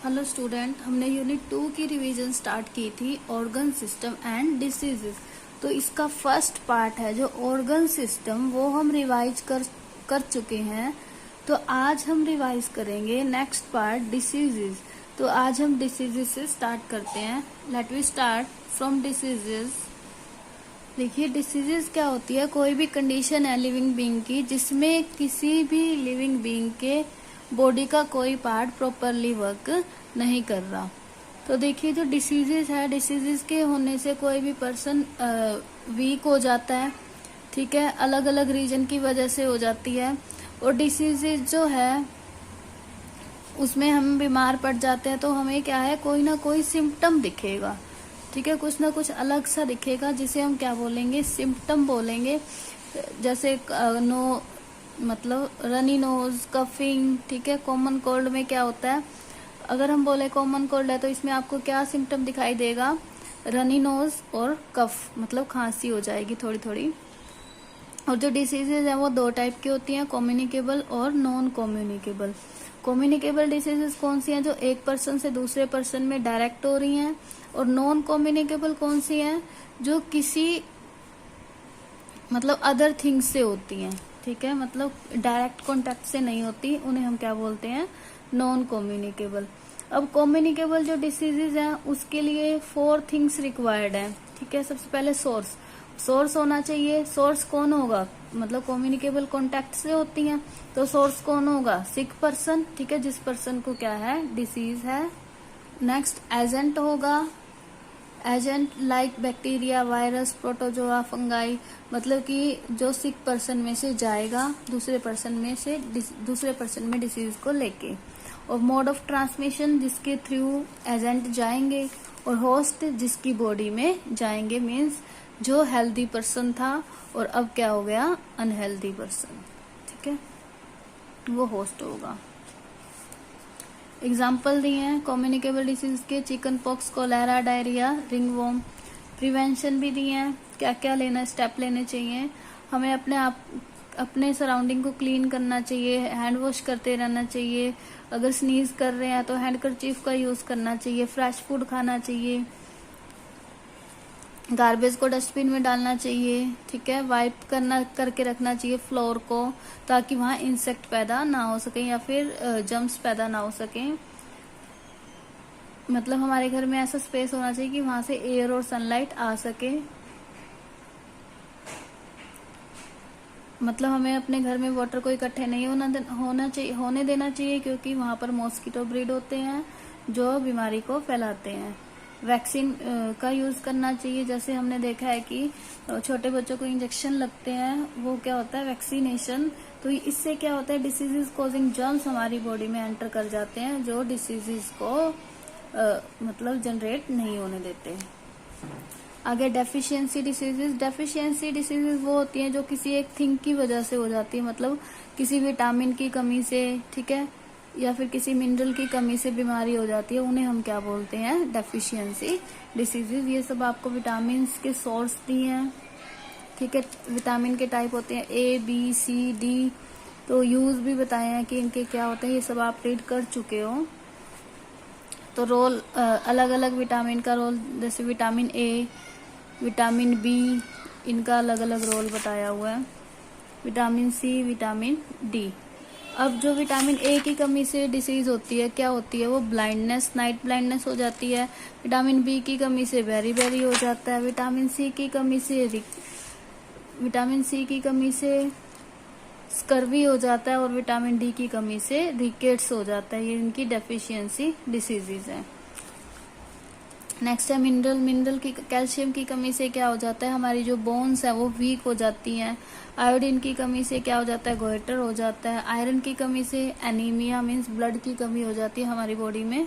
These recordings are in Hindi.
हेलो स्टूडेंट, हमने यूनिट 2 की रिवीजन स्टार्ट की थी ऑर्गन सिस्टम एंड डिसीजेस। तो इसका फर्स्ट पार्ट है जो ऑर्गन सिस्टम, वो हम रिवाइज कर चुके हैं। तो आज हम रिवाइज करेंगे नेक्स्ट पार्ट डिसीजेस। तो आज हम डिसीजेस से स्टार्ट करते हैं। Let we start from diseases. देखिए, डिसीजेस क्या होती है? कोई भी कंडीशन है लिविंग बीइंग की जिसमें किसी भी लिविंग बीइंग के बॉडी का कोई पार्ट प्रॉपरली वर्क नहीं कर रहा। तो देखिए, जो डिसीजेस है, डिसीजेस के होने से कोई भी पर्सन वीक हो जाता है, ठीक है, अलग अलग रीजन की वजह से हो जाती है। और डिसीजेस जो है उसमें हम बीमार पड़ जाते हैं तो हमें क्या है, कोई ना कोई सिम्टम दिखेगा, ठीक है, कुछ ना कुछ अलग सा दिखेगा जिसे हम क्या बोलेंगे, सिम्टम बोलेंगे। जैसे नो मतलब रनी नोज, कफिंग, ठीक है। कॉमन कोल्ड में क्या होता है, अगर हम बोले कॉमन कोल्ड है तो इसमें आपको क्या सिम्टम दिखाई देगा, रनी नोज और कफ, मतलब खांसी हो जाएगी थोड़ी थोड़ी। और जो डिसीजेज है वो दो टाइप की होती हैं, कम्युनिकेबल और नॉन कम्युनिकेबल। कम्युनिकेबल डिसीजेज कौन सी हैं? जो एक पर्सन से दूसरे पर्सन में डायरेक्ट हो रही हैं। और नॉन कम्युनिकेबल कौन सी हैं? जो किसी मतलब अदर थिंग्स से होती हैं, ठीक है, मतलब डायरेक्ट कॉन्टेक्ट से नहीं होती, उन्हें हम क्या बोलते हैं, नॉन कम्युनिकेबल। अब कम्युनिकेबल जो डिसीजेज हैं उसके लिए 4 थिंग्स रिक्वायर्ड हैं, ठीक है। सबसे पहले सोर्स होना चाहिए। सोर्स कौन होगा? मतलब कम्युनिकेबल कॉन्टेक्ट से होती हैं, तो सोर्स कौन होगा? सिक पर्सन, ठीक है, जिस पर्सन को क्या है, डिसीज है। नेक्स्ट एजेंट होगा। Agent like bacteria, virus, protozoa, fungi, मतलब कि जो सिक पर्सन में से जाएगा दूसरे पर्सन में डिसीज को लेके। और मोड ऑफ ट्रांसमिशन, जिसके थ्रू एजेंट जाएंगे। और होस्ट, जिसकी बॉडी में जाएंगे, मीन्स जो हेल्दी पर्सन था और अब क्या हो गया, अनहेल्दी पर्सन, ठीक है, वो होस्ट होगा। एग्जाम्पल दिए हैं कम्युनिकेबल डिसीज के, chicken pox, cholera, diarrhoea, ringworm. Prevention भी दिए हैं, क्या क्या स्टेप लेने चाहिए। हमें अपने सराउंडिंग को क्लीन करना चाहिए, हैंड वॉश करते रहना चाहिए। अगर स्नीज कर रहे हैं तो हैंडकरचीफ का यूज करना चाहिए। फ्रेश फूड खाना चाहिए। गार्बेज को डस्टबिन में डालना चाहिए, ठीक है। वाइप करके रखना चाहिए फ्लोर को, ताकि वहां इंसेक्ट पैदा ना हो सके या फिर जम्स पैदा ना हो सके। मतलब हमारे घर में ऐसा स्पेस होना चाहिए कि वहां से एयर और सनलाइट आ सके। मतलब हमें अपने घर में वाटर को इकट्ठे नहीं होने देना चाहिए, क्योंकि वहां पर मॉस्किटो ब्रीड होते हैं जो बीमारी को फैलाते हैं। वैक्सीन का यूज करना चाहिए। जैसे हमने देखा है कि छोटे बच्चों को इंजेक्शन लगते हैं, वो क्या होता है, वैक्सीनेशन। तो इससे क्या होता है, डिसीजेज कॉजिंग जर्म्स हमारी बॉडी में एंटर कर जाते हैं, जो डिसीजेज को मतलब जनरेट नहीं होने देते। आगे डेफिशिएंसी डिसीजेज वो होती हैं जो किसी एक थिंग की वजह से हो जाती है, मतलब किसी विटामिन की कमी से, ठीक है, या फिर किसी मिनरल की कमी से बीमारी हो जाती है, उन्हें हम क्या बोलते हैं, डेफिशिएंसी डिसीजेज। ये सब आपको विटामिन के सोर्स दिए हैं, ठीक है। विटामिन के टाइप होते हैं A, B, C, D। तो यूज भी बताए हैं कि इनके क्या होते हैं, ये सब आप रीड कर चुके हो। तो रोल, अलग अलग विटामिन का रोल, जैसे विटामिन A, विटामिन B, इनका अलग अलग रोल बताया हुआ है। Vitamin C, vitamin D। अब जो विटामिन A की कमी से डिसीज होती है, क्या होती है वो, ब्लाइंडनेस, नाइट ब्लाइंडनेस हो जाती है। विटामिन B की कमी से बेरी हो जाता है। विटामिन C की कमी से स्कर्वी हो जाता है। और विटामिन D की कमी से रिकेट्स हो जाता है। ये इनकी डेफिशिएंसी डिसीजेज है। नेक्स्ट है मिनरल की, कैल्शियम की कमी से क्या हो जाता है, हमारी जो बोन्स है वो वीक हो जाती हैं। आयोडीन की कमी से क्या हो जाता है, गोइटर हो जाता है। आयरन की कमी से एनीमिया, मीन्स ब्लड की कमी हो जाती है हमारी बॉडी में।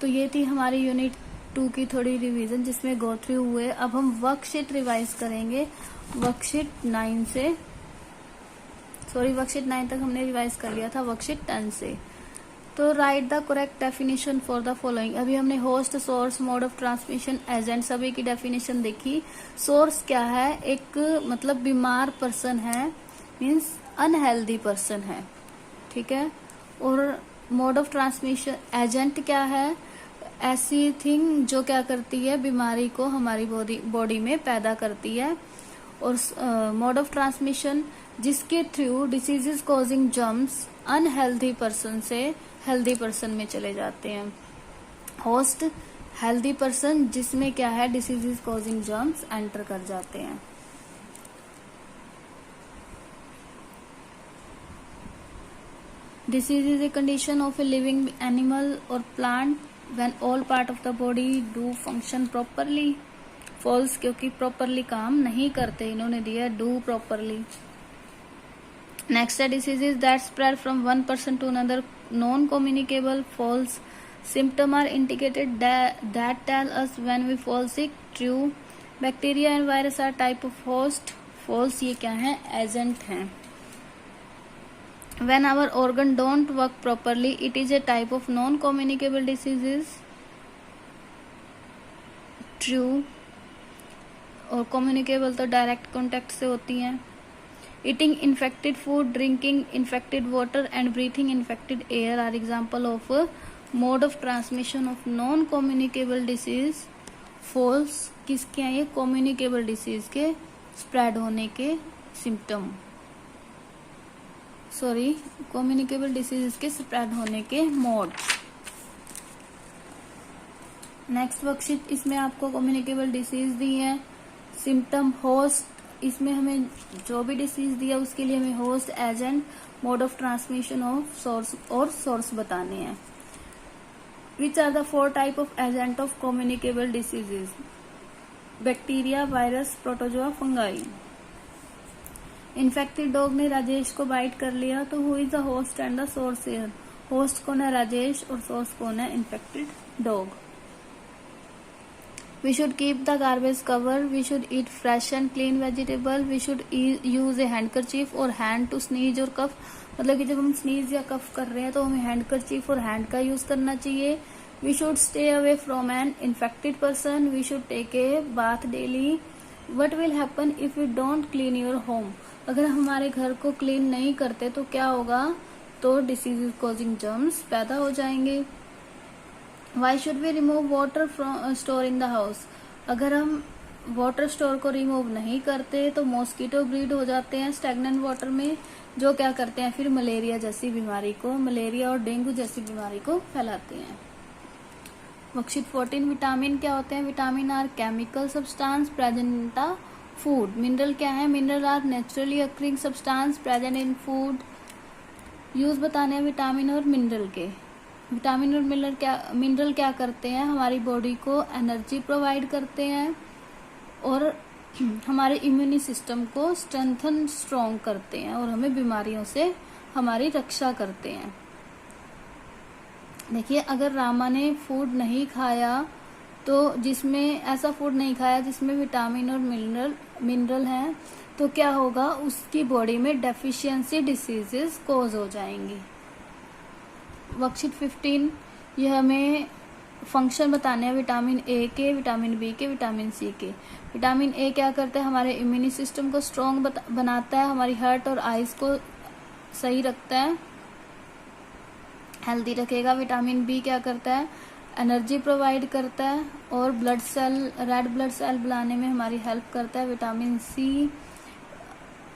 तो ये थी हमारी यूनिट 2 की थोड़ी रिवीजन, जिसमें गो थ्रू हुए। अब हम वर्कशीट रिवाइज करेंगे। वर्कशीट 9 तक हमने रिवाइज कर लिया था, वर्कशीट 10 से। तो right the correct definition for the following. अभी हमने host, source, mode of transmission, agent, सभी की डेफिनेशन देखी। सोर्स क्या है, एक मतलब बीमार पर्सन है, मीन्स अनहेल्दी पर्सन है, ठीक है। और मोड ऑफ ट्रांसमिशन एजेंट क्या है? ऐसी थिंग जो क्या करती है, बीमारी को हमारी बॉडी में पैदा करती है। और मोड ऑफ ट्रांसमिशन जिसके through diseases causing germs unhealthy person से हेल्दी पर्सन में चले जाते हैं। होस्ट हेल्दी पर्सन जिसमें क्या है, डिसीजेस कॉजिंग जर्म्स एंटर कर जाते हैं। Disease is a condition of a living animal or plant when all part of the body do function properly. False, क्योंकि प्रॉपरली काम नहीं करते, इन्होंने दिया डू प्रॉपरली। नेक्स्ट है diseases that spread from one person to another non communicable. False, symptoms are indicated that tell us when we fall sick. True, bacteria and virus are type of host. False, ये क्या है, एजेंट हैं। When our organ don't work properly, it is a type of non-communicable diseases. True, और communicable तो direct contact से होती हैं। Eating infected food, drinking infected water and breathing infected air are example of mode of transmission of non communicable disease. False, किसके हैं ये, कम्युनिकेबल डिसीज के स्प्रेड होने के सिम्टम, कम्युनिकेबल डिसीज के स्प्रेड होने के मोड। नेक्स्ट वर्कशीट, इसमें आपको कम्युनिकेबल डिसीज दी है, सिम्टम, होस्ट, इसमें हमें जो भी डिसीज दिया उसके लिए हमें host, agent, mode of transmission of source और सोर्स बताने हैं। Which are the four type of agent of communicable diseases? Bacteria, virus, protozoa, fungi. Infected dog ने राजेश को बाइट कर लिया, तो who is the host and the source here? Host कौन है, राजेश, और सोर्स कौन है, infected dog. We should keep the garbage cover. We should eat fresh and clean vegetable. We should use a handkerchief or hand to sneeze or cough. मतलब कि जब हम स्नीज या कफ कर रहे हैं तो हमें हैंडकरचीफ और हैंड का यूज करना चाहिए। We should stay away from an infected person. We should take a bath daily. What will happen if you don't clean your home? अगर हमारे घर को क्लीन नहीं करते तो क्या होगा, तो डिसीज कॉजिंग जर्म्स पैदा हो जाएंगे। Why should we remove water from store in the house? अगर हम वाटर स्टोर को रिमूव नहीं करते तो मॉस्किटो ब्रीड हो जाते हैं स्टैग्नेंट वाटर में, जो क्या करते हैं फिर मलेरिया जैसी बीमारी को, मलेरिया और डेंगू जैसी बीमारी को फैलाते हैं। वर्कशीट 14, विटामिन क्या होते हैं? Vitamin are chemical substance present in the food. Mineral क्या है? Mineral are naturally occurring substance present in food. Use बताने हैं विटामिन और मिनरल के। विटामिन और मिनरल क्या करते हैं? हमारी बॉडी को एनर्जी प्रोवाइड करते हैं और हमारे इम्यूनी सिस्टम को स्ट्रॉन्ग करते हैं और हमें बीमारियों से हमारी रक्षा करते हैं। देखिए, अगर रामा ने फूड नहीं खाया, तो जिसमें ऐसा फूड नहीं खाया जिसमें विटामिन और मिनरल हैं, तो क्या होगा, उसकी बॉडी में डेफिशिएंसी डिसीजेस कॉज हो जाएंगी। वर्कशीट 15, यह हमें फंक्शन बताने हैं विटामिन ए के, विटामिन बी के, विटामिन सी के। विटामिन ए क्या करता है? हमारे इम्यूनी सिस्टम को स्ट्रॉन्ग बनाता है, हमारी हार्ट और आइज को सही रखता है, हेल्दी रखेगा। विटामिन बी क्या करता है? एनर्जी प्रोवाइड करता है और रेड ब्लड सेल बनाने में हमारी हेल्प करता है। विटामिन सी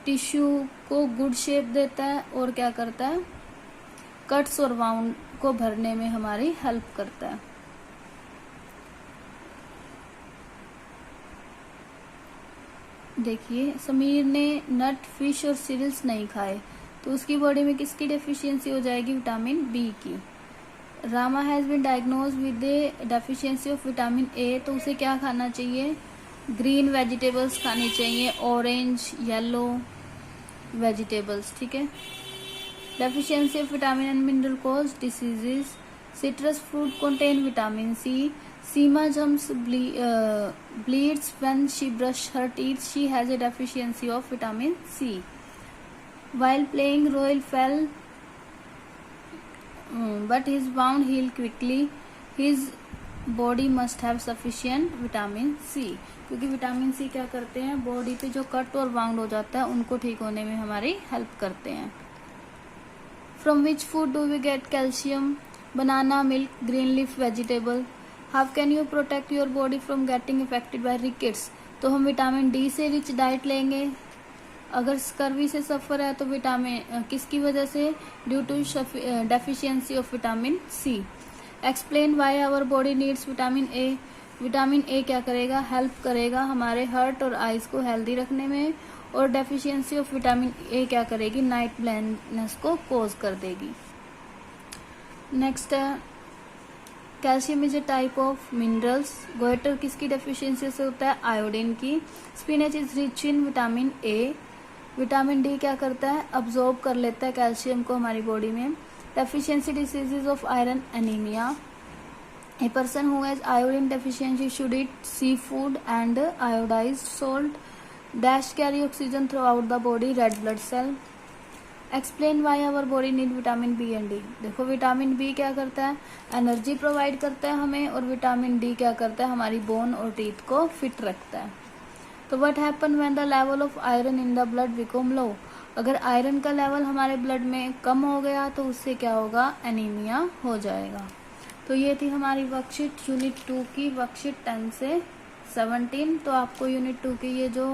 टिश्यू को गुड शेप देता है और क्या करता है? कट्स और वाउंड को भरने में हमारी हेल्प करता है। देखिए, समीर ने नट, फिश और सीरियल्स नहीं खाए, तो उसकी बॉडी में किसकी डेफिशिएंसी हो जाएगी? विटामिन बी की। Rama has been diagnose with the deficiency of vitamin A, तो उसे क्या खाना चाहिए? ग्रीन वेजिटेबल्स खानी चाहिए, ऑरेंज, येलो वेजिटेबल्स, ठीक है। Deficiency of vitamin and mineral cause diseases. Citrus fruit contain vitamin C. Seema jumps bleeds when she brush her teeth. She has a deficiency of vitamin C. While playing, Royal fell, but his wound healed quickly. His body must have sufficient vitamin C. क्योंकि विटामिन सी क्या करते हैं? बॉडी पे जो कट और वाउंड हो जाता है उनको ठीक होने में हमारी हेल्प करते हैं। From which food do we get calcium? Banana, milk, green leaf vegetable. How can you protect your body from getting affected by rickets? तो हम विटामिन डी से रिच डाइट लेंगे। अगर स्कर्वी से सफर है तो विटामिन किसकी वजह से? Due to deficiency of vitamin C. Explain why our body needs vitamin A. Vitamin A क्या करेगा? हेल्प करेगा हमारे हार्ट और आईज को हेल्दी रखने में। और डेफिशिएंसी ऑफ विटामिन ए क्या करेगी? नाइट ब्लाइंडनेस को कॉज कर देगी। नेक्स्ट है calcium is a type of minerals. Goitre किसकी डेफिशिएंसी से होता है? आयोडीन की। Spinach is rich in vitamin A. Vitamin D क्या करता है? अब्सॉर्ब कर लेता है कैल्शियम को हमारी बॉडी में। Deficiency diseases of iron, anaemia. A person who has iodine deficiency should eat seafood and iodized salt. Dash carry oxygen throughout the body, red blood cell. Explain why our body need vitamin B and D. देखो विटामिन बी क्या करता है? एनर्जी प्रोवाइड करता है हमें। और विटामिन डी क्या करता है? हमारी बोन और टीथ को फिट रखता है। तो what happen when the level of iron in the blood become low? अगर आयरन का लेवल हमारे ब्लड में कम हो गया तो उससे क्या होगा? एनीमिया हो जाएगा। तो ये थी हमारी वर्कशीट यूनिट 2 की, वर्कशीट 10 से 17। तो आपको यूनिट 2 की ये जो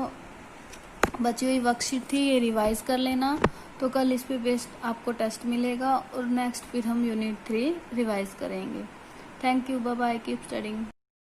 बची हुई वर्कशीट थी ये रिवाइज कर लेना। तो कल इस पे बेस्ड आपको टेस्ट मिलेगा और नेक्स्ट फिर हम यूनिट 3 रिवाइज करेंगे। Thank you, bye bye, keep studying.